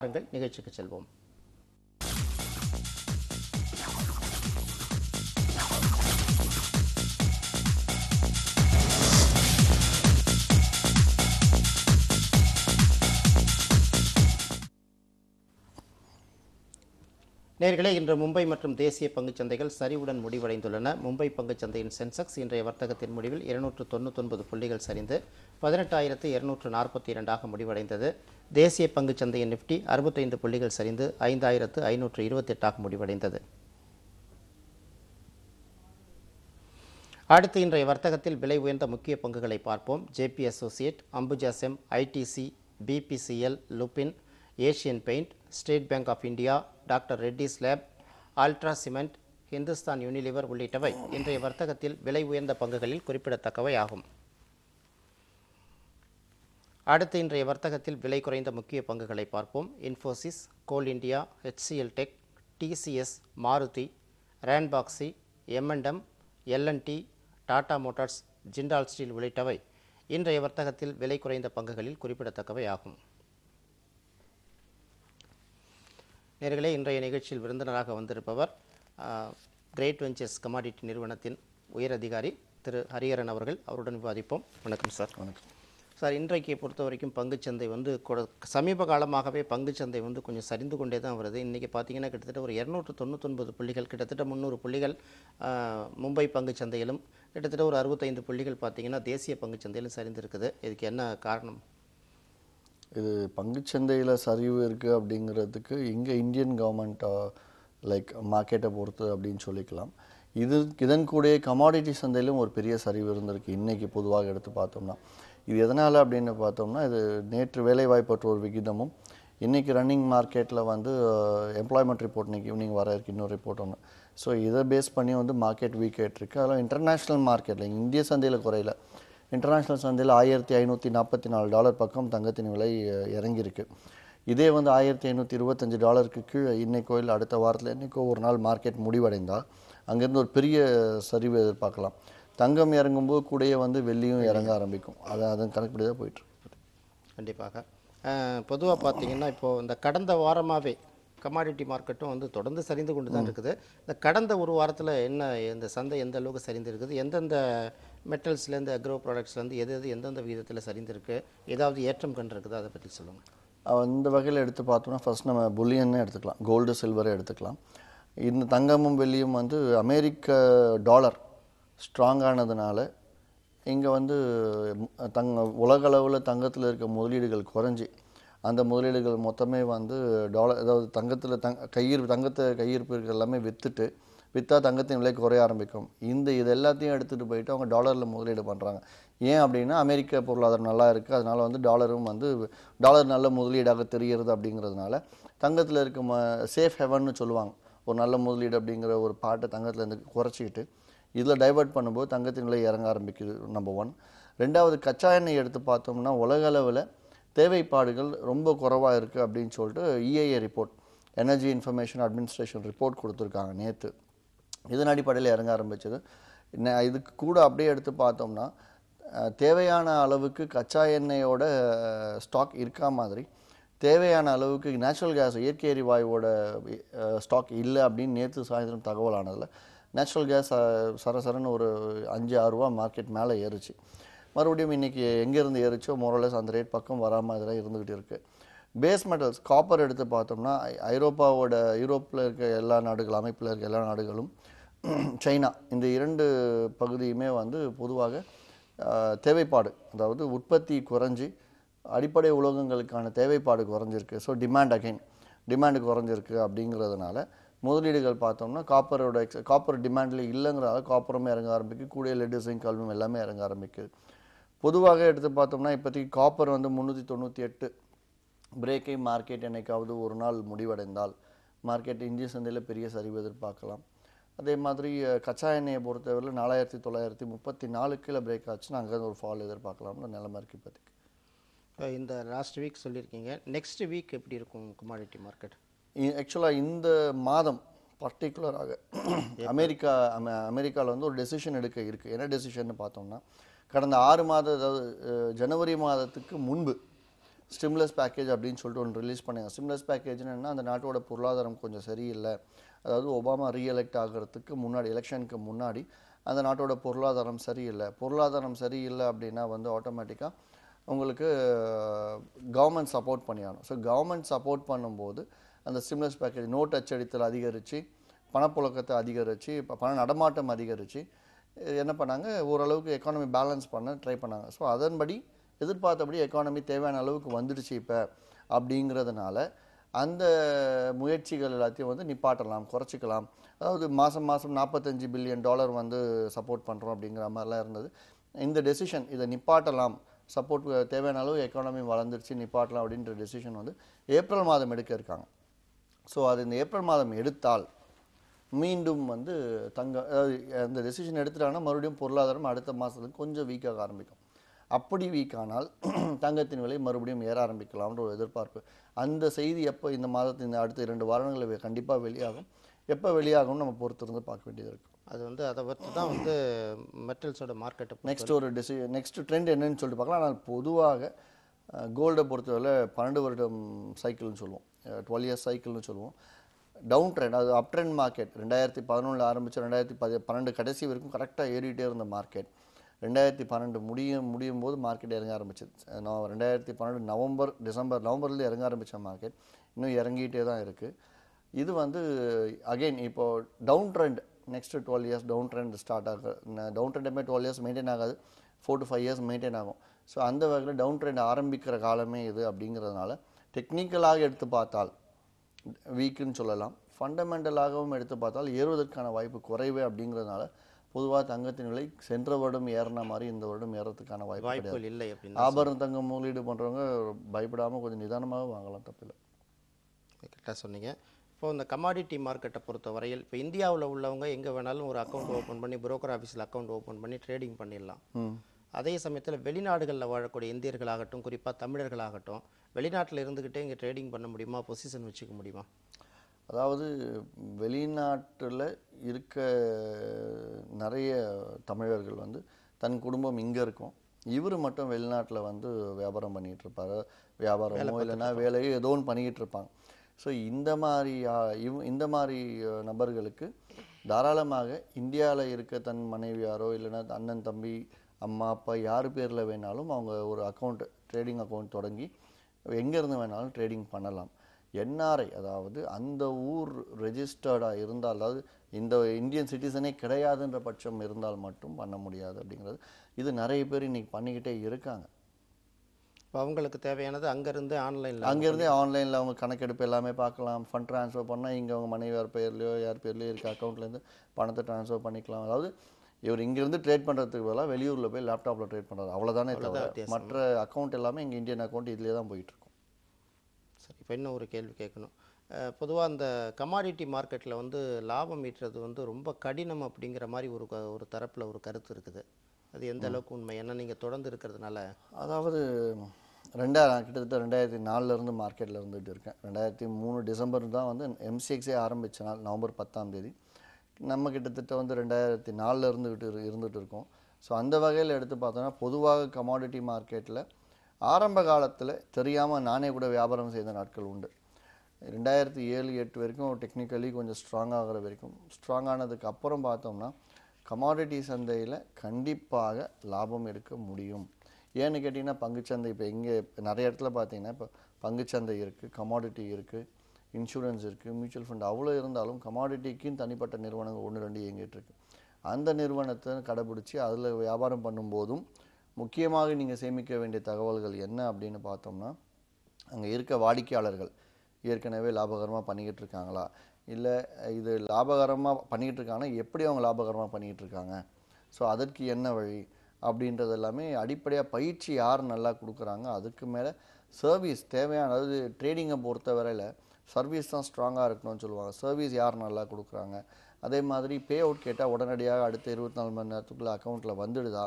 நிகழ்ச்சிக்கு செல்வோம். நேர்களே, இன்று மும்பை மற்றும் தேசிய பங்குச் சந்தைகள் சரிவுடன் முடிவடைந்துள்ளன. மும்பை பங்குச் சந்தையின் சென்செக்ஸ் இன்றைய வர்த்தகத்தின் முடிவில் 299 புள்ளிகள் சரிந்து 18,242 முடிவடைந்தது. தேசிய பங்குச் சந்தையின் நிஃப்டி 65 புள்ளிகள் சரிந்து 5,528 முடிவடைந்தது. அடுத்து இன்றைய வர்த்தகத்தில் விலை உயர்ந்த முக்கிய பங்குகளை பார்ப்போம். JP Associate, Ambuja cem, ITC, BPCL, Lupin, Asian paint, State Bank of India, doctor Reddy's lab, ultra cement, Hindustan Unilever உள்ளிட்டவை இன்றைய வர்த்தகத்தில் விலை உயர்ந்த பங்குகளில் குறிப்பிடத்தக்கவை ஆகும். அடுத்து இன்றைய வர்த்தகத்தில் விலை குறைந்த முக்கிய பங்குகளை பார்ப்போம். Infosys, Coal India, HCL Tech, TCS, Maruti, Ranbaxy, M and M, L and T, Tata Motors, Jindal steel உள்ளிட்டவை இன்றைய வர்த்தகத்தில் விலை குறைந்த பங்குகளில் குறிப்பிடத்தக்கவை ஆகும். நேர்களே, இன்றைய நிகழ்ச்சியில் விருந்தினராக வந்திருப்பவர் கிரேட் வெஞ்சர்ஸ் கமாடிட்டி நிறுவனத்தின் உயர் அதிகாரி திரு ஹரிஹரன் அவர்கள். அவருடன் விவாதிப்போம். வணக்கம் சார். வணக்கம் சார். இன்றைக்கு பொறுத்த வரைக்கும் பங்குச்சந்தை சமீப காலமாகவே பங்குச்சந்தை கொஞ்சம் சரிந்து கொண்டே தான் வருது. இன்றைக்கி பார்த்தீங்கன்னா கிட்டத்தட்ட ஒரு 299 புள்ளிகள், கிட்டத்தட்ட 300 புள்ளிகள் மும்பை பங்குச்சந்தையிலும், கிட்டத்தட்ட ஒரு 65 புள்ளிகள் பார்த்தீங்கன்னா தேசிய பங்குச்சந்தையிலும் சரிந்திருக்குது. இதுக்கு என்ன காரணம்? இது பங்குச்சந்தையில் சரிவு இருக்குது அப்படிங்கிறதுக்கு இங்கே இந்தியன் கவர்மெண்ட் லைக் மார்க்கெட்டை பொறுத்து அப்படின்னு சொல்லிக்கலாம். இதன் கூடயே கமாடிட்டி சந்தையிலும் ஒரு பெரிய சரிவு இருந்திருக்கு இன்றைக்கி பொதுவாக எடுத்து பார்த்தோம்னா. இது எதனால் அப்படின்னு பார்த்தோம்னா, இது நேற்று வேலைவாய்ப்பற்ற விகிதமும் இன்றைக்கி ரன்னிங் மார்க்கெட்டில் எம்ப்ளாய்மெண்ட் ரிப்போர்ட் இன்றைக்கி ஈவினிங் வர இருக்குது, இன்னொரு ரிப்போர்ட் ஒன்று. ஸோ இதை பேஸ் பண்ணி மார்க்கெட் வீக் ஆகிட்டுருக்கு. அதெல்லாம் இன்டர்நேஷ்னல் மார்க்கெட்டில் இந்திய சந்தையில் குறையில, இன்டர்நேஷ்னல் சந்தையில் $1,544 பக்கம் தங்கத்தின் விலை இறங்கியிருக்கு. இதே $1,525 கீழே இன்னைக்கோ இல்லை அடுத்த வாரத்தில் என்றைக்கோ ஒரு நாள் மார்க்கெட் முடிவடைந்தால் அங்கேருந்து ஒரு பெரிய சரிவு எதிர்பார்க்கலாம். தங்கம் இறங்கும்போது கூடயே வெள்ளியும் இறங்க ஆரம்பிக்கும். அதன் கணக்குப்படி தான் போயிட்டுருக்கு. கண்டிப்பாக. பொதுவாக பார்த்தீங்கன்னா இப்போது இந்த கடந்த வாரமாகவே கமாடிட்டி மார்க்கெட்டும் தொடர்ந்து சரிந்து கொண்டு தான் இருக்குது. இந்த கடந்த ஒரு வாரத்தில் என்ன இந்த சந்தை எந்த அளவுக்கு சரிந்திருக்குது, எந்தெந்த மெட்டல்ஸ்லேருந்து அக்ரோ ப்ராடக்ட்ஸ்லேருந்து எது எந்தெந்த விதத்தில் சரிந்திருக்கு, ஏதாவது ஏற்றம் கண்டிருக்குது, அதை பற்றி சொல்லுங்கள். இந்த வகையில் எடுத்து பார்த்தோம்னா ஃபஸ்ட் நம்ம புல்லியன்னே எடுத்துக்கலாம், கோல்டு சில்வரே எடுத்துக்கலாம். இந்த தங்கமும் வெள்ளியும் அமெரிக்க டாலர் ஸ்ட்ராங்கானதுனால இங்கே உலகளவில் தங்கத்தில் இருக்க முதலீடுகள் குறைஞ்சி அந்த முதலீடுகள் மொத்தமே டாலர், அதாவது தங்கத்தை கையிருப்பு இருக்க எல்லாமே விற்றா தங்கத்தின் விலை குறைய ஆரம்பிக்கும். இது எல்லாத்தையும் எடுத்துகிட்டு போயிட்டு அவங்க டாலரில் முதலீடு பண்ணுறாங்க. ஏன் அப்படின்னா அமெரிக்க பொருளாதாரம் நல்லா இருக்குது, அதனால் டாலர் நல்ல முதலீடாக தெரிகிறது. அப்படிங்கிறதுனால தங்கத்தில் இருக்க சேஃப் ஹெவன்னு சொல்லுவாங்க, ஒரு நல்ல முதலீடு அப்படிங்கிற ஒரு பாட்டை தங்கத்தில் குறைச்சிக்கிட்டு இதில் டைவர்ட் பண்ணும்போது தங்கத்தின் விலை இறங்க ஆரம்பிக்குது. நம்பர் 1. ரெண்டாவது, கச்சா எண்ணெய் எடுத்து பார்த்தோம்னா உலக அளவில் தேவைப்பாடுகள் ரொம்ப குறைவாக இருக்குது அப்படின்னு சொல்லிட்டு EIA report, energy information administration report கொடுத்துருக்காங்க நேற்று. இதன் அடிப்படையில் இறங்க ஆரம்பிச்சது. இதுக்கு கூட அப்படியே எடுத்து பார்த்தோம்னா தேவையான அளவுக்கு கச்சா எண்ணெயோட ஸ்டாக் இருக்கா மாதிரி தேவையான அளவுக்கு நேச்சுரல் கேஸ், இயற்கை எரிவாயுவோட ஸ்டாக் இல்லை அப்படின்னு நேற்று சாயந்தரம் தகவல் ஆனதில் நேச்சுரல் கேஸ் சரசரன்னு ஒரு $5-6 மார்க்கெட் மேலே ஏறுச்சு. மறுபடியும் இன்றைக்கி எங்கேருந்து ஏறிச்சோ மோரலஸ் அந்த ரேட் பக்கம் வராமல் இதெல்லாம் இருந்துக்கிட்டு இருக்குது. பேஸ் மெட்டல்ஸ் காப்பர் எடுத்து பார்த்தோம்னா யூரோப்பில் இருக்க எல்லா நாடுகள், அமைப்பில் இருக்க எல்லா நாடுகளும், சைனா, இந்த 2 பகுதியுமே பொதுவாக தேவைப்பாடு, அதாவது உற்பத்தி குறைஞ்சி அடிப்படை உலோகங்களுக்கான தேவைப்பாடு குறைஞ்சிருக்கு. ஸோ டிமாண்டு குறைஞ்சிருக்கு. அப்படிங்கிறதுனால முதலீடுகள் பார்த்தோம்னா காப்பர் டிமாண்டில் இல்லைங்கிறதால காப்பருமே இறங்க ஆரம்பிக்குது, கூட லெட்டு, ஜிங்க், அலுமினியம் எல்லாமே இறங்க ஆரம்பிக்குது. பொதுவாக எடுத்து பார்த்தோம்னா இப்போதைக்கு காப்பர் 398 பிரேக்கை மார்க்கெட் என்னைக்காவது ஒரு நாள் முடிவடைந்தால் மார்க்கெட் இந்திய சந்தையில் பெரிய சரிவு எதிர்பார்க்கலாம். அதே மாதிரி கச்சா எண்ணெயை பொறுத்தவரையில் 4,934 கீழே பிரேக் ஆச்சுன்னா அங்கே ஒரு ஃபால் எதிர்பார்க்கலாம்னு நிலைமை இருக்குது இப்போதைக்கு. இந்த லாஸ்ட் வீக் சொல்லியிருக்கீங்க, நெக்ஸ்ட் வீக் எப்படி இருக்கும் கமாடிட்டி மார்க்கெட்? ஆக்சுவலாக இந்த மாதம் பர்டிகுலராக அமெரிக்காவில் ஒரு டெசிஷன் எடுக்க இருக்குது. என்ன டெசிஷன் பார்த்தோம்னா, கடந்த 6 மாதம், அதாவது ஜனவரி மாதத்துக்கு முன்பு ஸ்டிமுலஸ் பேக்கேஜ் அப்படின்னு சொல்லிட்டு ஒன்று ரிலீஸ் பண்ணாங்க. ஸ்டிமுலஸ் பேக்கேஜ்னு என்ன, அந்த நாட்டோட பொருளாதாரம் கொஞ்சம் சரியில்லை, அதாவது ஒபாமா ரீஎலெக்ட் ஆகிறதுக்கு முன்னாடி, எலெக்ஷனுக்கு முன்னாடி அந்த நாட்டோட பொருளாதாரம் சரியில்லை அப்படின்னா வந்து ஆட்டோமேட்டிக்காக உங்களுக்கு கவர்மெண்ட் சப்போர்ட் பண்ணியாகணும். ஸோ கவர்மெண்ட் சப்போர்ட் பண்ணும்போது அந்த ஸ்டிமுலஸ் பேக்கேஜ் நோட் அச்சடித்தல் அதிகரித்து, பணப்புழக்கத்தை அதிகரித்து, பண நடமாட்டம் அதிகரித்து என்ன பண்ணாங்க, ஓரளவுக்கு எக்கானமி பேலன்ஸ் பண்ண ட்ரை பண்ணாங்க. ஸோ அதன்படி எதிர்பார்த்தபடி எக்கானமி தேவையான அளவுக்கு வந்துடுச்சு இப்போ அப்படிங்கிறதுனால அந்த முயற்சிகள் எல்லாத்தையும் வந்து நிப்பாட்டலாம், குறைச்சிக்கலாம். அதாவது மாதம் 45 பில்லியன் டாலர் வந்து சப்போர்ட் பண்ணுறோம் அப்படிங்கிற மாதிரிலாம் இருந்தது. இந்த டெசிஷன், இதை நிப்பாட்டலாம், சப்போர்ட் தேவையான அளவு எக்கானமி வளர்ந்துருச்சு, நிப்பாட்டலாம் அப்படின்ற டெசிஷன் வந்து ஏப்ரல் மாதம் எடுக்க இருக்காங்க. ஸோ அது இந்த ஏப்ரல் மாதம் எடுத்தால் மீண்டும் வந்து அதாவது அந்த டெசிஷன் எடுத்துட்டாங்கன்னா மறுபடியும் பொருளாதாரம் அடுத்த மாதத்துக்கு கொஞ்சம் வீக்காக ஆரம்பிக்கும். அப்படி வீக்கானால் தங்கத்தின் விலை மறுபடியும் ஏற ஆரம்பிக்கலாம்ன்ற ஒரு எதிர்பார்ப்பு. அந்த செய்தி எப்போ இந்த மாதத்தின் அடுத்த 2 வாரங்களில் கண்டிப்பாக வெளியாகும். எப்போ வெளியாகும்னு நம்ம பொறுத்திருந்து பார்க்க வேண்டியது இருக்கும். அது வந்து அதை வச்சு தான் வந்து மெட்டல்ஸோட மார்க்கெட்டை நெக்ஸ்ட் ட்ரெண்ட் என்னன்னு சொல்லிட்டு பார்க்கலாம். ஆனால் பொதுவாக கோல்டை பொறுத்தவரை 12 வருடம் சைக்கிள்னு சொல்லுவோம், 12 இயர்ஸ் சைக்கிள்னு சொல்லுவோம். டவுன் ட்ரெண்ட், அது அப் ட்ரெண்ட் மார்க்கெட். 2011 ஆரம்பித்து 2012 கடைசி வரைக்கும் கரெக்டாக ஏறிட்டே இருந்த மார்க்கெட் 2012 முடியும் போது மார்க்கெட் இறங்க ஆரம்பிச்சது. 2012 நவம்பர்லேருந்து இறங்க ஆரம்பித்த மார்க்கெட் இன்னும் இறங்கிட்டே தான் இருக்குது. இது வந்து அகெயின் இப்போது down trend, next 12 years down trend start ஆகுது. டவுன் ட்ரெண்டுமே 12 இயர்ஸ் மெயின்டைன் ஆகாது, 4 to 5 இயர்ஸ் மெயின்டைன் ஆகும். ஸோ அந்த வகையில் டவுன் ட்ரெண்ட் ஆரம்பிக்கிற காலமே இது அப்படிங்கிறதுனால டெக்னிக்கலாக எடுத்து பார்த்தால் வீக்குன்னு சொல்லலாம், ஃபண்டமெண்டலாகவும் எடுத்து பார்த்தால் ஏறுவதற்கான வாய்ப்பு குறைவே அப்படிங்கிறதுனால பொதுவாக தங்கத்தின் விலை சென்ற வருடம் ஏறின மாதிரி இந்த வருடம் ஏறதுக்கான வாய்ப்பு இல்லை. ஆபரண தங்கம் முதலீடு பண்ணுறவங்க பயப்படாமல் கொஞ்சம் நிதானமாக வாங்கலாம், தப்பில்லை. கரெக்டாக சொன்னீங்க. இப்போ இந்த கமாடிட்டி மார்க்கெட்டை பொறுத்த வரையில் இப்போ இந்தியாவில் உள்ளவங்க எங்கே வேணாலும் ஒரு அக்கௌண்ட் ஓப்பன் பண்ணி புரோக்கர் ஆஃபீஸில் அக்கௌண்ட் ஓப்பன் பண்ணி ட்ரேடிங் பண்ணிடலாம். அதே சமயத்தில் வெளிநாடுகளில் வாழக்கூடிய இந்தியர்களாகட்டும், குறிப்பாக தமிழர்களாகட்டும், வெளிநாட்டில் இருந்துக்கிட்டே இங்கே ட்ரேடிங் பண்ண முடியுமா, பொசிஷன் வச்சுக்க முடியுமா? அதாவது வெளிநாட்டில் இருக்க நிறைய தமிழர்கள் வந்து தன் குடும்பம் இங்கே இருக்கும், இவர் மட்டும் வெளிநாட்டில் வந்து வியாபாரம் பண்ணிகிட்டு இருப்பார், வியாபாரமோ இல்லைன்னா வேலையோ ஏதோ ஒன்று பண்ணிக்கிட்டு இருப்பாங்க. ஸோ இந்த மாதிரி நபர்களுக்கு தாராளமாக இந்தியாவில் இருக்க தன் மனைவியாரோ இல்லைன்னா அண்ணன் தம்பி அம்மா அப்பா யார் பேரில் வேணாலும் அவங்க ஒரு அக்கௌண்ட், ட்ரேடிங் அக்கௌண்ட் தொடங்கி எங்கேருந்து வேணாலும் ட்ரேடிங் பண்ணலாம். என்ஆர்ஐ, அதாவது அந்த ஊர் ரெஜிஸ்டர்டாக இருந்தால், அதாவது இந்த இந்தியன் சிட்டிசனே கிடையாதுன்ற பட்சம் இருந்தால் மட்டும் பண்ண முடியாது அப்படிங்கிறது. இது நிறைய பேர் இன்றைக்கி பண்ணிக்கிட்டே இருக்காங்க. இப்போ அவங்களுக்கு தேவையானது அங்கேருந்தே ஆன்லைனில் அவங்க கணக்கெடுப்பு எல்லாமே பார்க்கலாம். ஃபண்ட் ட்ரான்ஸ்ஃபர் பண்ணால் இங்கே அவங்க மனைவியார் பேர்லையோ யார் பேர்லையோ இருக்க அக்கௌண்ட்லேருந்து பணத்தை ட்ரான்ஸ்ஃபர் பண்ணிக்கலாம். அதாவது இவர் இங்கேருந்து ட்ரேட் பண்ணுறதுக்கு பதிலாக வெளியூரில் போய் லேப்டாப்பில் ட்ரேட் பண்ணுறாரு, அவ்வளோதானே தவிர மற்ற அக்கௌண்ட் எல்லாமே இங்கே இந்தியன் அக்கௌண்ட் இதிலே தான் போயிட்டுருக்கும். சரி, இப்போ இன்னும் ஒரு கேள்வி கேட்கணும். பொதுவாக அந்த கமாடிட்டி மார்க்கெட்டில் வந்து லாபம் ஈட்டுறது வந்து ரொம்ப கடினம் அப்படிங்கிற மாதிரி ஒரு தரப்பில் ஒரு கருத்து இருக்குது. அது எந்த அளவுக்கு உண்மை? ஏன்னா நீங்கள் தொடர்ந்து இருக்கிறதுனால. அதாவது கிட்டத்தட்ட 2004 மார்க்கெட்டில் இருந்துகிட்டு இருக்கேன். 2003 டிசம்பர் தான் வந்து எம்சிஎக்ஸே ஆரம்பித்த நாள், நவம்பர் 10ஆம் தேதி. நம்ம கிட்டத்தட்ட வந்து 2004 இருந்துகிட்டு இருக்கோம். ஸோ அந்த வகையில் எடுத்து பார்த்தோன்னா பொதுவாக கமாடிட்டி மார்க்கெட்டில் ஆரம்ப காலத்தில் தெரியாமல் நானே கூட வியாபாரம் செய்த நாட்கள் உண்டு. 2007-8 வரைக்கும் டெக்னிக்கலி கொஞ்சம் ஸ்ட்ராங் ஆகிற வரைக்கும், ஸ்ட்ராங் ஆனதுக்கு அப்புறம் பார்த்தோம்னா கமாடிட்டி சந்தையில் கண்டிப்பாக லாபம் எடுக்க முடியும். ஏன்னு கேட்டிங்கன்னா பங்குச்சந்தை இப்போ இங்கே நிறைய இடத்துல பார்த்தீங்கன்னா இப்போ பங்குச்சந்தை இருக்குது, கமாடிட்டி இருக்குது, இன்சூரன்ஸ் இருக்குது, மியூச்சுவல் ஃபண்ட் அவ்வளோ இருந்தாலும் கமாடிட்டிக்குன்னு தனிப்பட்ட நிறுவனங்கள் 1-2 இயங்கிட்டுருக்கு. அந்த நிறுவனத்தை கடைபிடிச்சி அதில் வியாபாரம் பண்ணும்போதும் முக்கியமாக நீங்கள் சேமிக்க வேண்டிய தகவல்கள் என்ன அப்படின்னு பார்த்தோம்னா, அங்கே இருக்க வாடிக்கையாளர்கள் ஏற்கனவே லாபகரமாக பண்ணிக்கிட்டு இருக்காங்களா, இல்லை இது லாபகரமாக பண்ணிக்கிட்டு இருக்காங்கன்னா எப்படி அவங்க லாபகரமாக பண்ணிக்கிட்டு இருக்காங்க, ஸோ அதற்கு என்ன வழி அப்படின்றது எல்லாமே அடிப்படையாக பயிற்சி யார் நல்லா கொடுக்குறாங்க. அதுக்கு மேலே சர்வீஸ் தேவையான, அதாவது ட்ரேடிங்கை பொறுத்த வரையில் சர்வீஸ் தான் ஸ்ட்ராங்காக இருக்கணும்னு சொல்லுவாங்க. சர்வீஸ் யார் நல்லா கொடுக்குறாங்க, அதே மாதிரி பே அவுட் கேட்டால் உடனடியாக அடுத்த 24 மணி நேரத்துக்குள்ளே அக்கௌண்ட்டில் வந்துடுதா,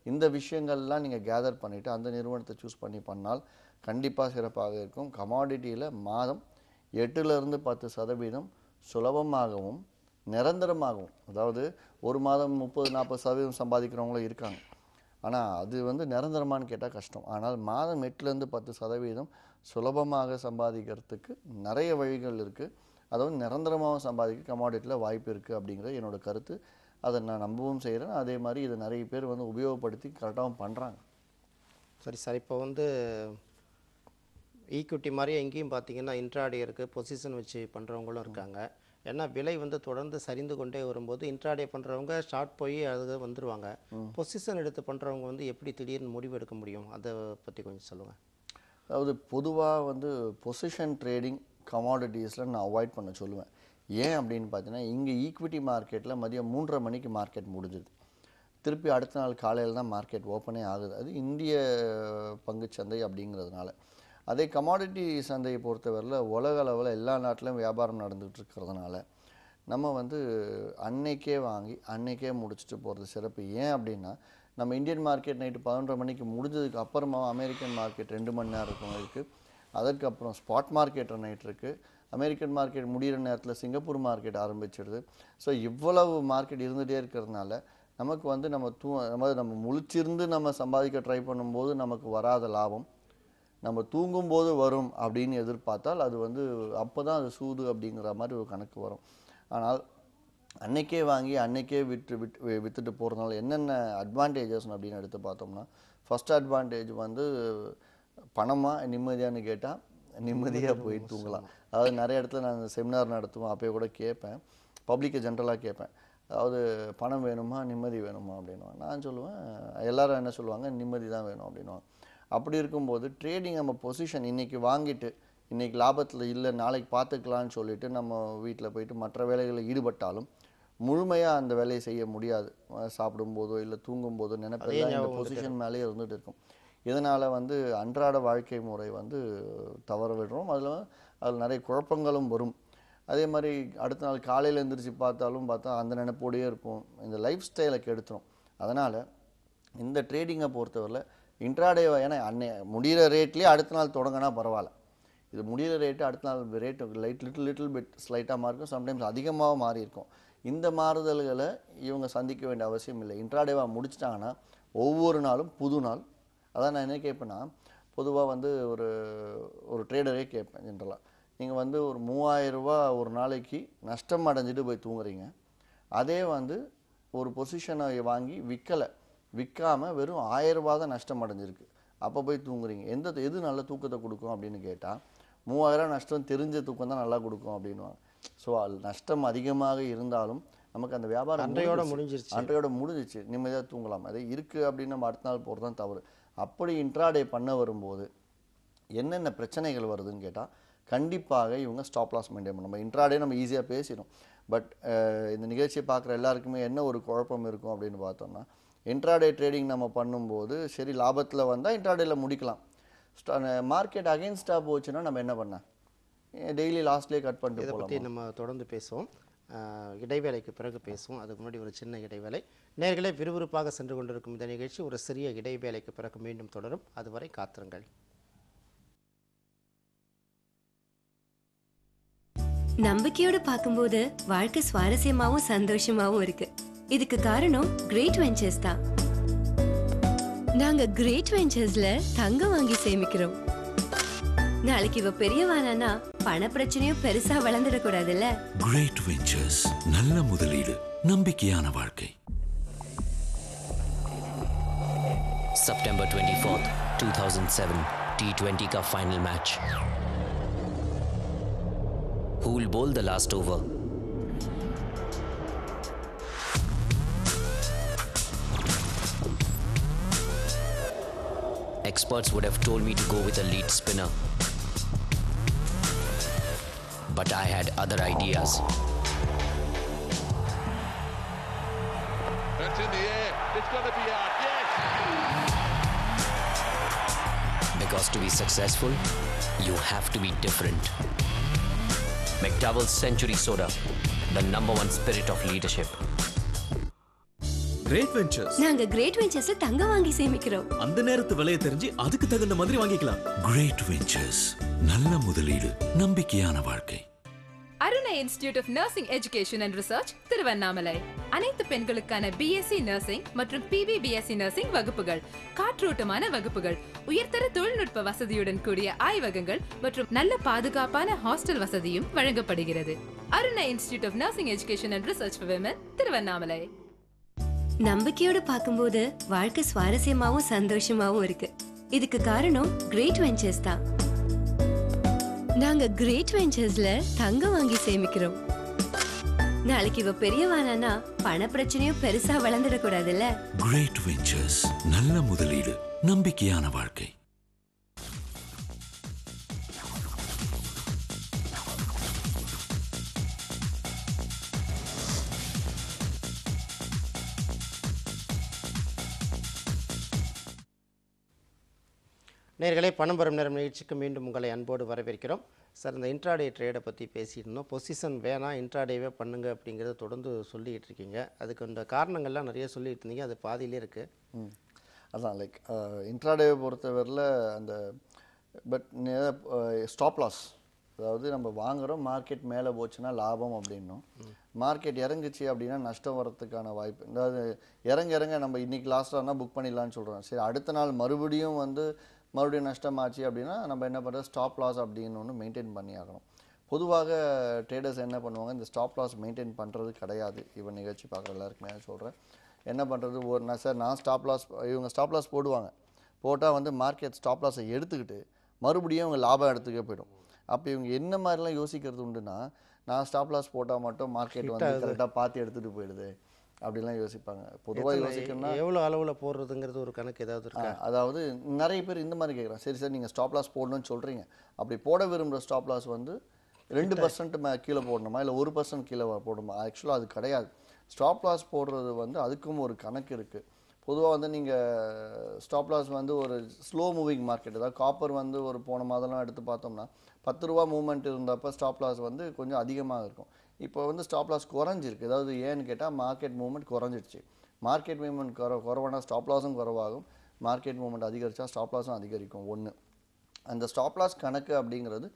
இந்த விஷயங்கள்லாம் நீங்கள் கேதர் பண்ணிவிட்டு அந்த நிறுவனத்தை சூஸ் பண்ணால் கண்டிப்பாக சிறப்பாக இருக்கும். கமாடிட்டியில் மாதம் 8-10% சுலபமாகவும் நிரந்தரமாகவும், அதாவது ஒரு மாதம் 30-40% சம்பாதிக்கிறவங்களும் இருக்காங்க. ஆனால் அது வந்து நிரந்தரமானு கேட்டால் கஷ்டம். ஆனால் மாதம் 8லேருந்து 10% சுலபமாக சம்பாதிக்கிறதுக்கு நிறைய வழிகள் இருக்குது. அதாவது நிரந்தரமாக சம்பாதிக்க கமாடிட்டியில் வாய்ப்பு இருக்குது அப்படிங்கிறது என்னோடய கருத்து. அதை நான் நம்பவும் செய்கிறேன். அதே மாதிரி இதை நிறைய பேர் வந்து உபயோகப்படுத்தி கரெக்டாகவும் பண்ணுறாங்க. சரி சார், இப்போ வந்து ஈக்விட்டி மாதிரி எங்கேயும் பார்த்தீங்கன்னா இன்ட்ராடே இருக்குது, பொசிஷன் வச்சு பண்ணுறவங்களும் இருக்காங்க. ஏன்னா விலை வந்து தொடர்ந்து சரிந்து கொண்டே வரும்போது இன்ட்ராடே பண்ணுறவங்க ஷார்ட் போய் அது வந்துடுவாங்க. பொசிஷன் எடுத்து பண்ணுறவங்க வந்து எப்படி திடீர்னு முடிவு எடுக்க முடியும்? அதை பற்றி கொஞ்சம் சொல்லுங்கள். அதாவது பொதுவாக வந்து பொசிஷன் ட்ரேடிங் கமாடிட்டிஸில் நான் அவாய்ட் பண்ண சொல்லுவேன். ஏன் அப்படின்னு பார்த்தீங்கன்னா, இங்கே ஈக்விட்டி மார்க்கெட்டில் மதியம் 3:30 மணிக்கு மார்க்கெட் முடிஞ்சுது. திருப்பி அடுத்த நாள் காலையில் தான் மார்க்கெட் ஓப்பனே ஆகுது. அது இந்திய பங்குச்சந்தை அப்படிங்கிறதுனால. அதே கமாடிட்டி சந்தையை பொறுத்தவரையில் உலக அளவில் எல்லா நாட்டிலும் வியாபாரம் நடந்துகிட்டு இருக்கிறதுனால நம்ம வந்து அன்னைக்கே வாங்கி அன்னைக்கே முடிச்சுட்டு போகிறது சிறப்பு. ஏன் அப்படின்னா, நம்ம இந்தியன் மார்க்கெட் நைட்டு 11:30 மணிக்கு முடிஞ்சதுக்கு அப்புறமா அமெரிக்கன் மார்க்கெட் 2 மணி நேரம் இருக்கும் இருக்குது. அதற்கப்புறம் ஸ்பாட் மார்க்கெட் நைட் இருக்குது. அமெரிக்கன் மார்க்கெட் முடிகிற நேரத்தில் சிங்கப்பூர் மார்க்கெட் ஆரம்பிச்சிடுது. ஸோ இவ்வளவு மார்க்கெட் இருந்துகிட்டே இருக்கிறதுனால நமக்கு வந்து நம்ம முழிச்சிருந்து நம்ம சம்பாதிக்க ட்ரை பண்ணும்போது நமக்கு வராத லாபம் நம்ம தூங்கும்போது வரும் அப்படின்னு எதிர்பார்த்தால் அது வந்து அப்போ தான் அது சூது அப்படிங்கிற மாதிரி ஒரு கணக்கு வரும். ஆனால் அன்னைக்கே வாங்கி அன்னைக்கே விற்றுட்டு போகிறதுனால என்னென்ன அட்வான்டேஜஸ் அப்படின்னு எடுத்து பார்த்தோம்னா, ஃபஸ்ட் அட்வான்டேஜ் வந்து பணமாக நிம்மதியானு கேட்டால் நிம்மதியாக போய் தூங்கலாம். அதாவது நிறைய இடத்துல நான் செமினார் நடத்துவேன், அப்போயே கூட கேட்பேன், பப்ளிக்கை ஜென்ரலாக கேட்பேன். அதாவது பணம் வேணுமா நிம்மதி வேணுமா அப்படின்வாங்க. நான் சொல்லுவேன், எல்லோரும் என்ன சொல்லுவாங்க, நிம்மதி தான் வேணும் அப்படின்வாங்க. அப்படி இருக்கும்போது ட்ரேடிங் நம்ம பொசிஷன் இன்றைக்கி வாங்கிட்டு இன்றைக்கி லாபத்தில் இல்லை நாளைக்கு பார்த்துக்கலான்னு சொல்லிவிட்டு நம்ம வீட்டில் போயிட்டு மற்ற வேலைகளில் ஈடுபட்டாலும் முழுமையாக அந்த வேலையை செய்ய முடியாது. சாப்பிடும்போதோ இல்லை தூங்கும்போதோ நினைப்பெல்லாம் இந்த பொசிஷன் மேலேயே இருந்துகிட்டு இருக்கும். இதனால் வந்து அன்றாட வாழ்க்கை முறை வந்து தவற விடுறோம். அதில் நிறைய குழப்பங்களும் வரும். அதே மாதிரி அடுத்த நாள் காலையில் எழுந்திரிச்சு பார்த்தா அந்த நினைப்போடையே இருக்கும். இந்த லைஃப் ஸ்டைலை கெடுத்துரும். அதனால் இந்த ட்ரேடிங்கை பொறுத்தவரையில் இன்ட்ராடே, ஏன்னா முடிகிற ரேட்லேயே அடுத்த நாள் தொடங்கினா பரவாயில்ல. இது முடிகிற ரேட்டு அடுத்த நாள் ரேட்டு லிட்டில் பிட் ஸ்லைட்டாக மாறிருக்கும், சம்டைம்ஸ் அதிகமாக மாறி இருக்கும். இந்த மாறுதல்களை இவங்க சந்திக்க வேண்டிய அவசியம் இல்லை. இன்ட்ராடேவாக முடிச்சிட்டாங்கன்னா ஒவ்வொரு நாளும் புது நாள். அதான் நான் என்ன கேட்பேன்னா, பொதுவாக வந்து ஒரு ட்ரேடரே கேட்பேன் ஜென்ரலாக, நீங்கள் வந்து ஒரு 3000 ரூபா ஒரு நாளைக்கு நஷ்டம் அடைஞ்சிட்டு போய் தூங்குறீங்க. அதே வந்து ஒரு பொசிஷனை வாங்கி விற்காமல் வெறும் 1000 ரூபா தான் நஷ்டம் அடைஞ்சிருக்கு, அப்போ போய் தூங்குறீங்க. எது நல்ல தூக்கத்தை கொடுக்கும் அப்படின்னு கேட்டால் 3000 நஷ்டம் தெரிஞ்ச தூக்கம் தான் நல்லா கொடுக்கும் அப்படின்வாங்க. ஸோ நஷ்டம் அதிகமாக இருந்தாலும் நமக்கு அந்த வியாபாரம் அன்றையோட முடிஞ்சிச்சு, நிம்மதியாக தூங்கலாம். அதே இருக்குது அப்படின்னு நம்ம அடுத்த நாள் போகிறது தான் தவறு. அப்படி இன்ட்ராடே பண்ண வரும்போது என்னென்ன பிரச்சனைகள் வருதுன்னு கேட்டால், கண்டிப்பாக இவங்க ஸ்டாப் லாஸ் மெயின்டைன் பண்ணணும். நம்ம இன்ட்ராடே நம்ம ஈஸியாக பேசிடும். பட் இந்த நிகழ்ச்சியை பார்க்குற எல்லாருக்குமே என்ன ஒரு குழப்பம் இருக்கும் அப்படின்னு பார்த்தோம்னா, இன்ட்ராடே ட்ரேடிங் நம்ம பண்ணும்போது சரி லாபத்தில் வந்தால் இன்ட்ராடேயில் முடிக்கலாம். மார்க்கெட் அகெயின்ஸ்டாக போச்சுன்னா நம்ம என்ன பண்ண, டெய்லி லாஸ்ட்லேயே கட் பண்ணிட்டு இதை பற்றி நம்ம தொடர்ந்து பேசுவோம். இடைவேளைக்கு பிறகு பேசுவோம். அதுக்கு முன்னாடி ஒரு சின்ன இடைவேளை. நேயர்களே, விறுவிறுப்பாக சென்று கொண்டிருக்கும் இந்த நிகழ்ச்சி ஒரு சிறிய இடைவேளைக்கு பிறகு மீண்டும் தொடரும். அதுவரை காத்திருங்கள். நம்பிக்கையோட பார்க்கும்போது வாழ்க்கை சுவாரஸ்யமாவும் சந்தோஷமாவும் இருக்கு. இதுக்கு காரணம் கிரேட் வெஞ்சர்ஸ் தான். நாங்க கிரேட் வெஞ்சர்ஸ்ல தங்கம் வாங்கி சேமிக்கிறோம். நாளைக்கு இவ பெரியவானா பண பிரச்சனையும் பெருசா வளர்ந்துடக்கூடாதுல்ல. கிரேட் வெஞ்சர்ஸ், நல்ல முதலீடு, நம்பிக்கையான வாழ்க்கை. September 24th, 2007 T20 Cup final match. Who will bowl the last over? Experts would have told me to go with a lead spinner, but I had other ideas. That's in the air. It's going to be out. Yes! Because to be successful, you have to be different. McDowell's Century Soda, the #1 spirit of leadership. Great Ventures. நாங்க Great வெஞ்சர்ஸ்ல தங்கம் வாங்கி சேமிக்கிறோம். அந்த நேரத்து விலையை தெரிஞ்சு அதுக்கு தகுந்த மாதிரி வாங்கிக்கலாம். கிரேட் வெஞ்சர்ஸ், நல்ல முதலீடு, நம்பிக்கையான வாழ்க்கை. Aruna institute of nursing education and research Tiruvannamalai. அனைத்து பெண்களுக்கான பிஎஸ்சி நர்சிங் மற்றும் பிபிபிஎஸ்சி நர்சிங் வகுப்புகள், காற்றோட்டமான வகுப்புகள், உயர்தர தொழில்நுட்ப வசதியுடன் கூடிய ஆய்வகங்கள் மற்றும் நல்ல பாதுகாப்பான ஹாஸ்டல் வசதியும் வழங்கப்படுகிறது. Aruna institute of nursing education and research for women, Tiruvannamalai. நம்பிக்கையோட பார்க்கும்போது வாழ்க்கை சுவாரஸ்யமாவும் சந்தோஷமாவும் இருக்கு. இதுக்கு காரணம் கிரேட் வெஞ்சர்ஸ் தான். நாங்க கிரேட் வெஞ்சர்ஸ்ல தங்கம் வாங்கி சேமிக்கிறோம். நாளைக்கு இவ பெரியவானா பண பிரச்சனையும் பெருசா வளர்ந்துடக்கூடாதுல்ல. கிரேட் வெஞ்சர்ஸ், நல்ல முதலீடு, நம்பிக்கையான வாழ்க்கை. நேயர்களே, பணம் வரும் நேரம் நிகழ்ச்சிக்கு மீண்டும் உங்களை அன்போடு வரவேற்கிறோம். சார், இந்த இன்ட்ராடே ட்ரேடை பற்றி பேசியிருந்தோம். பொசிஷன் வேணாம், இன்ட்ராடேவே பண்ணுங்க அப்படிங்கிறத தொடர்ந்து சொல்லிகிட்டு இருக்கீங்க. அதுக்கு இந்த காரணங்கள்லாம் நிறைய சொல்லிட்டு இருந்தீங்க, அது பாதியிலே இருக்குது. அதான் லைக் இன்ட்ராடேவை பொறுத்தவரையில் அந்த ஸ்டாப் லாஸ், அதாவது நம்ம வாங்குகிறோம், மார்க்கெட் மேலே போச்சுன்னா லாபம் அப்படின்னும், மார்க்கெட் இறங்குச்சு அப்படின்னா நஷ்டம் வரத்துக்கான வாய்ப்பு. அதாவது இறங்க நம்ம இன்றைக்கி லாஸ்ட்டானா புக் பண்ணிடலான்னு சொல்கிறோம். சரி, அடுத்த நாள் மறுபடியும் நஷ்டமாச்சு அப்படின்னா நம்ம என்ன பண்ணுறது, ஸ்டாப் லாஸ் அப்படின்னு ஒன்று மெயின்டைன் பண்ணி ஆகணும். பொதுவாக ட்ரேடர்ஸ் என்ன பண்ணுவாங்க, இந்த ஸ்டாப் லாஸ் மெயின்டைன் பண்ணுறது கிடையாது. இவன் நிகழ்ச்சி பார்க்குற எல்லாருக்குமே சொல்கிறேன், என்ன பண்ணுறது, நான் ஸ்டாப் லாஸ், இவங்க ஸ்டாப் லாஸ் போட்டால் மார்க்கெட் ஸ்டாப் லாஸை எடுத்துக்கிட்டு மறுபடியும் அவங்க லாபம் எடுத்துக்க போயிடும். அப்போ இவங்க என்ன மாதிரிலாம் யோசிக்கிறது உண்டுன்னா, நான் ஸ்டாப் லாஸ் போட்டால் மட்டும் மார்க்கெட் கரெக்டாக பார்த்து எடுத்துகிட்டு போயிடுது அப்படிலாம் யோசிப்பாங்க. பொதுவாக யோசிக்கணும்னா எவ்வளோ அளவில் போடுறதுங்கிறது ஒரு கணக்கு ஏதாவது இருக்கா? அதாவது நிறைய பேர் இந்த மாதிரி கேட்குறாங்க, சரி சார் நீங்கள் ஸ்டாப் லாஸ் போடணும்னு சொல்கிறீங்க, அப்படி போட விரும்புகிற ஸ்டாப் லாஸ் 2% கீழே போடணுமா இல்லை 1% கீழே போடணுமா? ஆக்சுவலாக அது கிடையாது. ஸ்டாப் லாஸ் போடுறது அதுக்கும் ஒரு கணக்கு இருக்குது. பொதுவாக நீங்கள் ஸ்டாப் லாஸ் ஒரு ஸ்லோ மூவிங் மார்க்கெட், அதாவது காப்பர் ஒரு போன மாதம்லாம் எடுத்து பார்த்தோம்னா 10 ரூபா மூவ்மெண்ட் இருந்தப்போ ஸ்டாப் லாஸ் கொஞ்சம் அதிகமாக இருக்கும். இப்போ ஸ்டாப் லாஸ் குறைஞ்சிருக்கு. அதாவது ஏன்னு கேட்டால் மார்க்கெட் மூவ்மெண்ட் குறைஞ்சிடுச்சு. மார்க்கெட் மூவ்மெண்ட் குறைவானா ஸ்டாப் லாஸும் குறைவாகும், மார்க்கெட் மூவ்மெண்ட் அதிகரித்தா ஸ்டாப் லாஸும் அதிகரிக்கும். ஒன்று, அந்த ஸ்டாப் லாஸ் கணக்கு அப்படிங்கிறது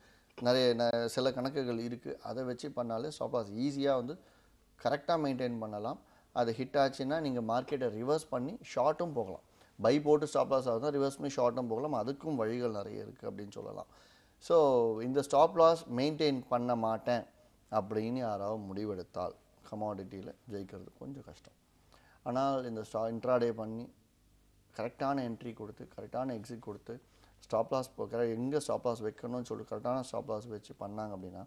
சில கணக்குகள் இருக்குது. அதை வச்சு பண்ணாலே ஸ்டாப் லாஸ் ஈஸியாக கரெக்டாக மெயின்டைன் பண்ணலாம். அது ஹிட் ஆச்சுன்னா நீங்கள் மார்க்கெட்டை ரிவர்ஸ் பண்ணி ஷார்ட்டும் போகலாம். பை போட்டு ஸ்டாப் லாஸ் ஆகுதுன்னா ரிவர்ஸ் பண்ணி ஷார்ட்டும் போகலாம். அதுக்கும் வழிகள் நிறைய இருக்குது அப்படின்னு சொல்லலாம். ஸோ இந்த ஸ்டாப் லாஸ் மெயின்டைன் பண்ண மாட்டேன் அப்படின்னு யாராவது முடிவெடுத்தால் கமாடிட்டியில் ஜெயிக்கிறது கொஞ்சம் கஷ்டம். ஆனால் இந்த இன்ட்ராடே பண்ணி கரெக்டான என்ட்ரி கொடுத்து கரெக்டான எக்ஸிட் கொடுத்து ஸ்டாப் லாஸ் எங்கே ஸ்டாப் லாஸ் வைக்கணும்னு சொல்லிட்டு கரெக்டான ஸ்டாப் லாஸ் வச்சு பண்ணாங்க அப்படின்னா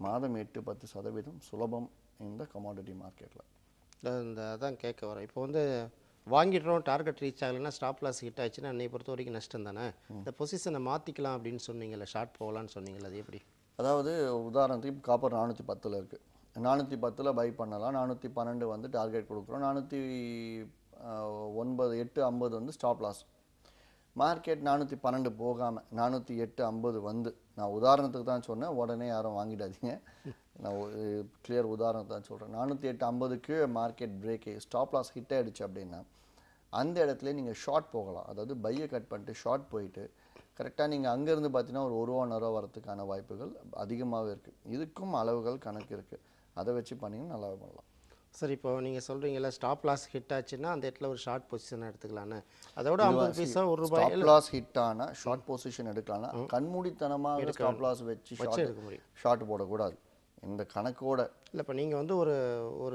மாதம் 8-10% சுலபம் இந்த கமாடிட்டி மார்க்கெட்டில். அதான் கேட்க வரேன். இப்போ வாங்கிடுறோம், டார்கெட் ரீச் ஆகலைன்னா ஸ்டாப் லாஸ் ஹிட் ஆச்சுன்னா என்னை பொறுத்த வரைக்கும் நஷ்டம் தானே. இந்த பொசிஷனை மாற்றிக்கலாம் அப்படின்னு சொன்னீங்கல்ல, ஷார்ட் போகலான்னு சொன்னீங்கல்ல, அது எப்படி? அதாவது உதாரணத்துக்கு காப்பர் 410 இருக்குது, 410 பை பண்ணலாம். 412 டார்கெட் கொடுக்குறோம், 408.50 ஸ்டாப் லாஸ். மார்க்கெட் 412 போகாமல் 408.50 நான் உதாரணத்துக்கு தான் சொன்னேன், உடனே யாரும் வாங்கிடாதீங்க. நான் கிளியர் உதாரணத்தை தான் சொல்கிறேன். 408.50 கீழே market break stop loss hit ஆகிடுச்சு அப்படின்னா அந்த இடத்துல நீங்கள் ஷார்ட் போகலாம். அதாவது பையை கட் பண்ணிட்டு ஷார்ட் போயிட்டு கரெக்டாக நீங்கள் அங்கேருந்து பார்த்தீங்கன்னா ஒரு 1 ரூபா 1 ரூபா வரத்துக்கான வாய்ப்புகள் அதிகமாகவே இருக்குது. இதுக்கும் அளவுகள் கணக்கு இருக்குது, அதை வச்சு பண்ணிங்கன்னா நல்லா பண்ணலாம். சார், இப்போ நீங்கள் சொல்கிறீங்களா ஸ்டாப் லாஸ் ஹிட் ஆச்சுன்னா அந்த இடத்துல ஒரு ஷார்ட் பொசிஷன் எடுத்துக்கலான்னு, அதோட 50 பைசா 1 ரூபாய் ஸ்டாப் லாஸ் ஹிட் ஆனால் ஷார்ட் பொசிஷன் எடுக்கலாம்னா கண்மூடித்தனமாக ஸ்டாப் லாஸ் வச்சு ஷார்ட் போடக்கூடாது. இந்த கணக்கோட இல்லை. இப்போ நீங்கள் ஒரு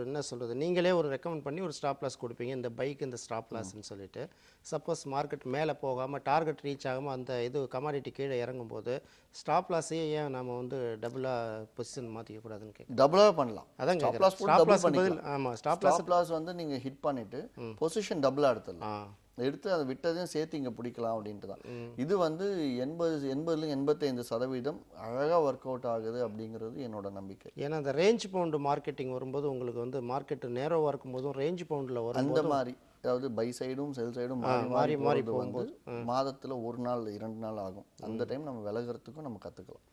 என்ன சொல்கிறது, நீங்களே ஒரு ரெக்கமெண்ட் பண்ணி ஒரு ஸ்டாப் லாஸ் கொடுப்பீங்க, இந்த பைக்கு இந்த ஸ்டாப் லாஸ்ன்னு சொல்லிட்டு. சப்போஸ் மார்க்கெட் மேலே போகாமல் டார்கெட் ரீச் ஆகாமல் அந்த கமாடிட்டி கீழே இறங்கும்போது ஸ்டாப் லாஸையே ஏன் நம்ம டபுளாக பொசிஷன் மாற்றிக்க கூடாதுன்னு கேட்க. டபுளாக பண்ணலாம். அதான் ஸ்டாப் லாஸ் ஆமாம், ஸ்டாப் லாஸ் நீங்கள் ஹிட் பண்ணிவிட்டு பொசிஷன் டபுளாக எடுத்துடலாம். எடுத்து அதை விட்டதையும் சேர்த்து இங்கே பிடிக்கலாம் அப்படின்ட்டு தான். இது 80-85% அழகாக ஒர்க் அவுட் ஆகுது அப்படிங்கிறது என்னோட நம்பிக்கை. ஏன்னா அந்த ரேஞ்ச் பவுண்டு மார்க்கெட்டிங் வரும்போது உங்களுக்கு மார்க்கெட் நேரோவாக இருக்கும்போதும் ரேஞ்ச் பவுண்டில் வரும் அந்த மாதிரி. அதாவது பை சைடும் செல் சைடும் மாறி போகும்போது மாதத்தில் 1 நாள் 2 நாள் ஆகும். அந்த டைம் நம்ம விலகிறதுக்கும் நம்ம கற்றுக்கலாம்.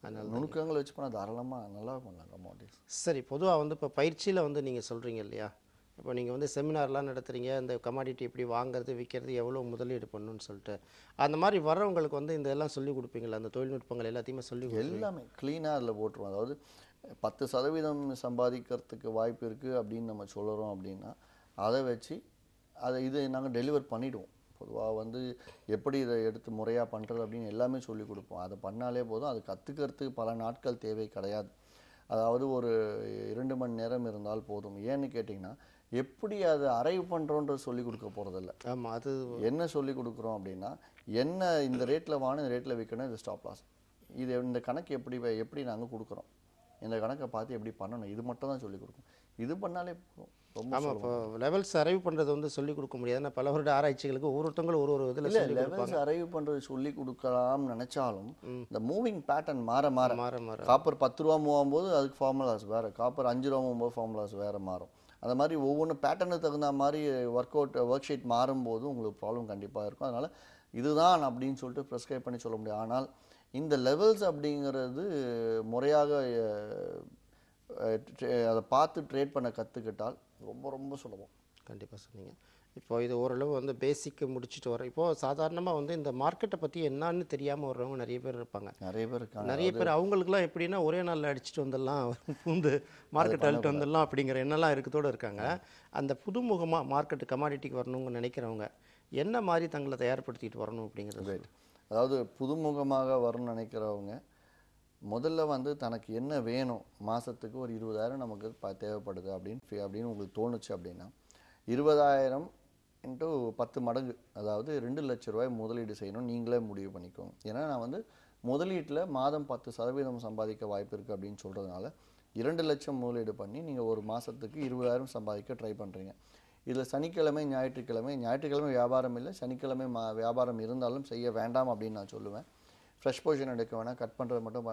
அதனால் நுணுக்கங்களை வச்சு பண்ணால் தாராளமாக நல்லா பண்ணலாம் கமாடிட்டிஸ். சரி, பொதுவாக இப்போ பயிற்சியில் நீங்கள் சொல்கிறீங்க இல்லையா, இப்போ நீங்கள் வந்து செமினார்லாம் நடத்துகிறீங்க, இந்த கமாடிட்டி எப்படி வாங்குறது விற்கிறது எவ்வளோ முதலீடு பண்ணணும்னு சொல்லிட்டு, அந்த மாதிரி வர்றவங்களுக்கு வந்து இந்த எல்லாம் சொல்லிக் கொடுப்பீங்களா? அந்த தொழில்நுட்பங்கள் எல்லாத்தையுமே சொல்லி எல்லாமே க்ளீனாக அதில் போட்டுருவோம். அதாவது 10% சம்பாதிக்கிறதுக்கு வாய்ப்பு இருக்குது அப்படின்னு நம்ம சொல்கிறோம் அப்படின்னா, அதை வச்சு இதை நாங்கள் டெலிவர் பண்ணிவிடுவோம். பொதுவாக வந்து எப்படி இதை எடுத்து முறையாக பண்ணுறது அப்படின்னு எல்லாமே சொல்லிக் கொடுப்போம். அதை பண்ணாலே போதும். அது கற்றுக்கிறதுக்கு பல நாட்கள் தேவை கிடையாது. அதாவது ஒரு 2 மணி நேரம் இருந்தால் போதும். ஏன்னு கேட்டிங்கன்னா, எப்படி அதை அரைவ் பண்ணுறோன்றது சொல்லிக் கொடுக்க போகிறதில்ல. ஆமாம், அது என்ன சொல்லிக் கொடுக்குறோம் அப்படின்னா, என்ன இந்த ரேட்டில் வாங்க, இந்த ரேட்டில் விற்கணும், இது ஸ்டாப் லாஸ், இது இந்த கணக்கு எப்படி நாங்கள் கொடுக்குறோம், இந்த கணக்கை பார்த்து எப்படி பண்ணணும், இது மட்டும் தான் சொல்லிக் கொடுக்கும். இது பண்ணாலே போதும். ரொம்ப ஆமாம், இப்போ லெவல்ஸ் அரைவ் பண்ணுறது வந்து சொல்லிக் கொடுக்க முடியாது. ஏன்னா பல வருட ஆராய்ச்சிகளுக்கு ஒவ்வொருத்தங்களும் ஒரு இதில் இல்லை, லெவல்ஸ் அரைவ் பண்ணுறது சொல்லிக் கொடுக்கலாம்னு நினச்சாலும் இந்த மூவிங் பேட்டர்ன் மாற மாற காப்பர் 10 ரூபா மூவ் ஆகும்போது அதுக்கு ஃபார்முலாஸ் வேறு, காப்பர் 5 ரூபா மூவ் ஃபார்முலாஸ் வேறு மாறும். அந்த மாதிரி ஒவ்வொன்று பேட்டர்னுக்கு தகுந்த மாதிரி ஒர்க் ஷீட் மாறும்போது உங்களுக்கு ப்ராப்ளம் கண்டிப்பாக இருக்கும். அதனால் இதுதான் அப்படின்னு சொல்லிட்டு ப்ரெஸ்கிரைப் பண்ணி சொல்ல முடியாது. ஆனால் இந்த லெவல்ஸ் அப்படிங்கிறது முறையாக அதை பார்த்து ட்ரேட் பண்ண கற்றுக்கிட்டால் ரொம்ப ரொம்ப சுலபம். கண்டிப்பாக சொன்னீங்க. இப்போ இது ஓரளவு வந்து பேசிக்கு முடிச்சுட்டு வரோம். இப்போது சாதாரணமாக வந்து இந்த மார்க்கெட்டை பற்றி என்னன்னு தெரியாமல் வர்றவங்க நிறைய பேர் இருப்பாங்க. நிறைய பேர் அவங்களுக்குலாம் எப்படின்னா ஒரே நாளில் அடிச்சுட்டு வந்துடலாம், வந்து மார்க்கெட் அழுட்டு வந்துடலாம் அப்படிங்கிற எண்ணெல்லாம் இருக்கத்தோடு இருக்காங்க. அந்த புதுமுகமாக மார்க்கெட்டு கமாடிட்டிக்கு வரணும்னு நினைக்கிறவங்க என்ன மாதிரி தங்களை தயார்படுத்திட்டு வரணும் அப்படிங்கிறது? அதாவது புதுமுகமாக வரணும்னு நினைக்கிறவங்க முதல்ல வந்து தனக்கு என்ன வேணும், மாதத்துக்கு ஒரு 20,000 நமக்கு தேவைப்படுது அப்படின்னு உங்களுக்கு தோணுச்சு அப்படின்னா 20,000 இன்ட்டு 10 மடங்கு, அதாவது 2 லட்ச ரூபாய் முதலீடு செய்யணும். நீங்களே முடிவு பண்ணிக்கோங்க. ஏன்னா நான் வந்து முதலீட்டில் மாதம் 10% சம்பாதிக்க வாய்ப்பு இருக்குது அப்படின்னு சொல்கிறதுனால 2 லட்சம் முதலீடு பண்ணி நீங்கள் ஒரு மாதத்துக்கு 20,000 சம்பாதிக்க ட்ரை பண்ணுறீங்க. இதில் சனிக்கிழமை ஞாயிற்றுக்கிழமை வியாபாரம் இல்லை, சனிக்கிழமை வியாபாரம் இருந்தாலும் செய்ய வேண்டாம் அப்படின்னு நான் சொல்லுவேன். ஃப்ரெஷ் பொசிஷன் எடுக்க வேணாம், கட் பண்ணுறது மட்டும்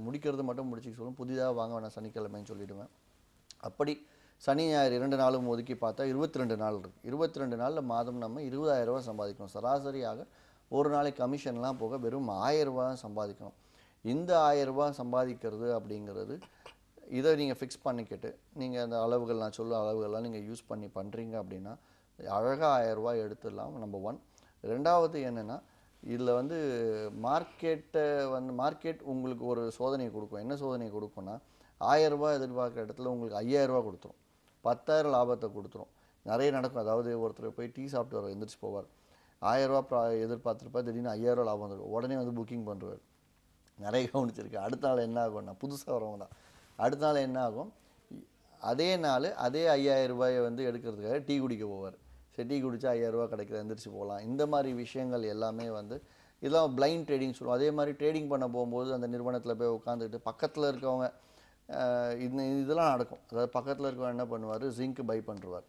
முடிக்கிறது மட்டும் முடிச்சு சொல்லுவேன், புதிதாக வாங்க வேணாம் சனிக்கிழமைன்னு சொல்லிவிடுவேன். அப்படி சனி ஞாயிறு 2 நாளும் ஒதுக்கி பார்த்தா 22 நாள் இருக்குது. 22 நாளில் மாதம் நம்ம 20,000 ரூபா சம்பாதிக்கணும். சராசரியாக ஒரு நாளைக்கு கமிஷன்லாம் போக வெறும் 1000 ரூபா சம்பாதிக்கணும். இந்த 1000 ரூபா சம்பாதிக்கிறது அப்படிங்கிறது இதை நீங்கள் ஃபிக்ஸ் பண்ணிக்கிட்டு நீங்கள் அந்த அளவுகள் நான் சொல்ல அளவுகள்லாம் நீங்கள் யூஸ் பண்ணி பண்ணுறீங்க அப்படின்னா அழகாக 1000 ரூபா எடுத்துடலாம். நம்பர் 1. ரெண்டாவது என்னென்னா, இதில் வந்து மார்க்கெட் உங்களுக்கு ஒரு சோதனை கொடுக்கும். என்ன சோதனை கொடுக்கும்னா, 1000 ரூபா எதிர்பார்க்குற இடத்துல உங்களுக்கு 5000 ரூபா கொடுத்துரும், 10,000 லாபத்தை கொடுத்துரும். நிறைய நடக்கும். அதாவது ஒருத்தர் போய் டீ சாப்பிட்டு வர எந்திரிச்சு போவார், 1000 ரூபா எதிர்பார்த்துருப்பா, திடீர்னு 5000 ரூபா லாபம் வந்துடும், உடனே வந்து புக்கிங் பண்ணுறாரு. நிறைய கவனிச்சிருக்கு. அடுத்த நாள் என்ன ஆகும்னா, புதுசாக வரவங்க தான், அடுத்த நாள் என்ன ஆகும், அதே நாள் அதே 5000 ரூபாயை வந்து எடுக்கிறதுக்காக டீ குடிக்க போவார். சரி, டீ குடித்தா 5000 ரூபா கிடைக்கிற, எந்திரிச்சு போகலாம். இந்த மாதிரி விஷயங்கள் எல்லாமே வந்து இதெல்லாம் பிளைண்ட் ட்ரேடிங் சொல்லுவோம். அதே மாதிரி ட்ரேடிங் பண்ண போகும்போது அந்த நிறுவனத்தில் போய் உட்காந்துக்கிட்டு பக்கத்தில் இருக்கவங்க இதெல்லாம் நடக்கும். அதாவது பக்கத்தில் இருக்கவங்க என்ன பண்ணுவார், ஜிங்க் பை பண்ணுறார்.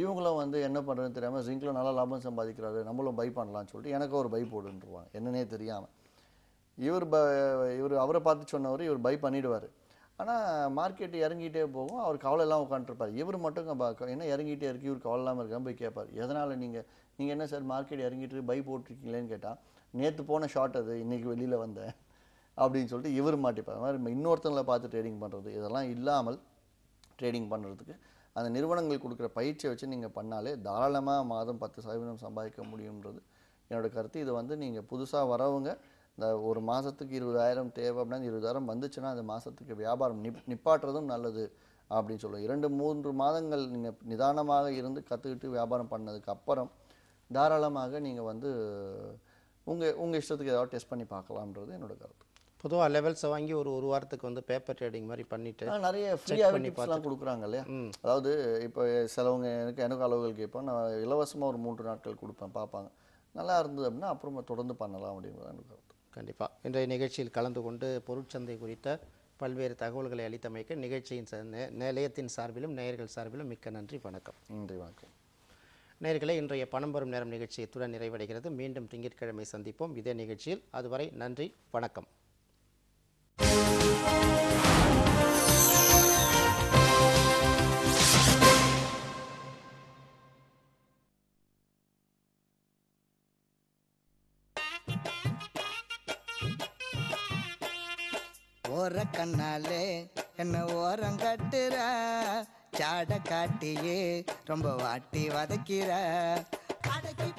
இவங்களும் வந்து என்ன பண்ணுறதுன்னு தெரியாமல், ஜிங்கில் நல்லா லாபம் சம்பாதிக்கிறாரு, நம்மளும் பை பண்ணலான்னு சொல்லிட்டு எனக்கு ஒரு பை போடுன்றுவாங்க, என்னன்னே தெரியாமல். இவர் அவரை பார்த்து சொன்னவர் இவர் பை பண்ணிவிடுவார். ஆனால் மார்க்கெட்டு இறங்கிட்டே போகும், அவர் கவலையெல்லாம் உட்காந்துருப்பார். இவர் மட்டும் என்ன இறங்கிட்டே இருக்குது, இவர் கவலை இல்லாமல் இருக்காமல் போய் கேட்பார், எதனால் நீங்கள் என்ன சார் மார்க்கெட் இறங்கிட்டு பை போட்டிருக்கீங்களேன்னு கேட்டால், நேற்று போன ஷார்ட் அது, இன்றைக்கி வெளியில் வந்தேன் அப்படின்னு சொல்லிட்டு இவர் மாட்டிப்பார். அது மாதிரி இன்னொருத்தங்களை பார்த்து ட்ரேடிங் பண்ணுறது, இதெல்லாம் இல்லாமல் ட்ரேடிங் பண்ணுறதுக்கு அந்த நிறுவனங்கள் கொடுக்குற பயிற்சியை வச்சு நீங்கள் பண்ணாலே தாராளமாக மாதம் 10% சம்பாதிக்க முடியுன்றது என்னோடய கருத்து. இது வந்து நீங்கள் புதுசாக வரவங்க இந்த ஒரு மாதத்துக்கு 20,000 தேவை அப்படின்னா 20,000 வந்துச்சுன்னா அந்த மாதத்துக்கு வியாபாரம் நிப்பாட்டுறதும் நல்லது அப்படின்னு சொல்லுவோம். 2-3 மாதங்கள் நீங்கள் நிதானமாக இருந்து கற்றுக்கிட்டு வியாபாரம் பண்ணதுக்கு அப்புறம் தாராளமாக நீங்கள் வந்து உங்கள் இஷ்டத்துக்கு ஏதாவது டெஸ்ட் பண்ணி பார்க்கலாம்ன்றது என்னோடய கருத்து. பொதுவாக லெவல்ஸை வாங்கி ஒரு வாரத்துக்கு வந்து பேப்பர் ட்ரேடிங் மாதிரி பண்ணிவிட்டு நிறைய ஃப்ரீயாக டிப்ஸ்லாம் கொடுக்குறாங்க இல்லையா. அதாவது இப்போ சிலவங்க எனக்கு அளவுகள் கேட்போம், நான் இலவசமாக ஒரு 3 நாட்கள் கொடுப்பேன், பார்ப்பாங்க, நல்லா இருந்தது அப்படின்னா அப்புறமா தொடர்ந்து பண்ணலாம் அப்படிங்கிறது என்னோட கருத்து. கண்டிப்பாக இன்றைய நிகழ்ச்சியில் கலந்து கொண்டு பொருட்சந்தை குறித்த பல்வேறு தகவல்களை அளித்தமைக்க நிகழ்ச்சியின் நிலையத்தின் சார்பிலும் நேயர்கள் சார்பிலும் மிக்க நன்றி. வணக்கம். நன்றி, வணக்கம். நேயர்களே, இன்றைய பணம் வரும் நேரம் நிகழ்ச்சி இத்துடன் நிறைவடைகிறது. மீண்டும் திங்கட்கிழமை சந்திப்போம் இதே நிகழ்ச்சியில். அதுவரை நன்றி, வணக்கம். ஓர கண்ணாலே என்ன ஓரம் கட்டுற, ஜாட காட்டியே ரொம்ப வாட்டி வதக்கிற அடக்கி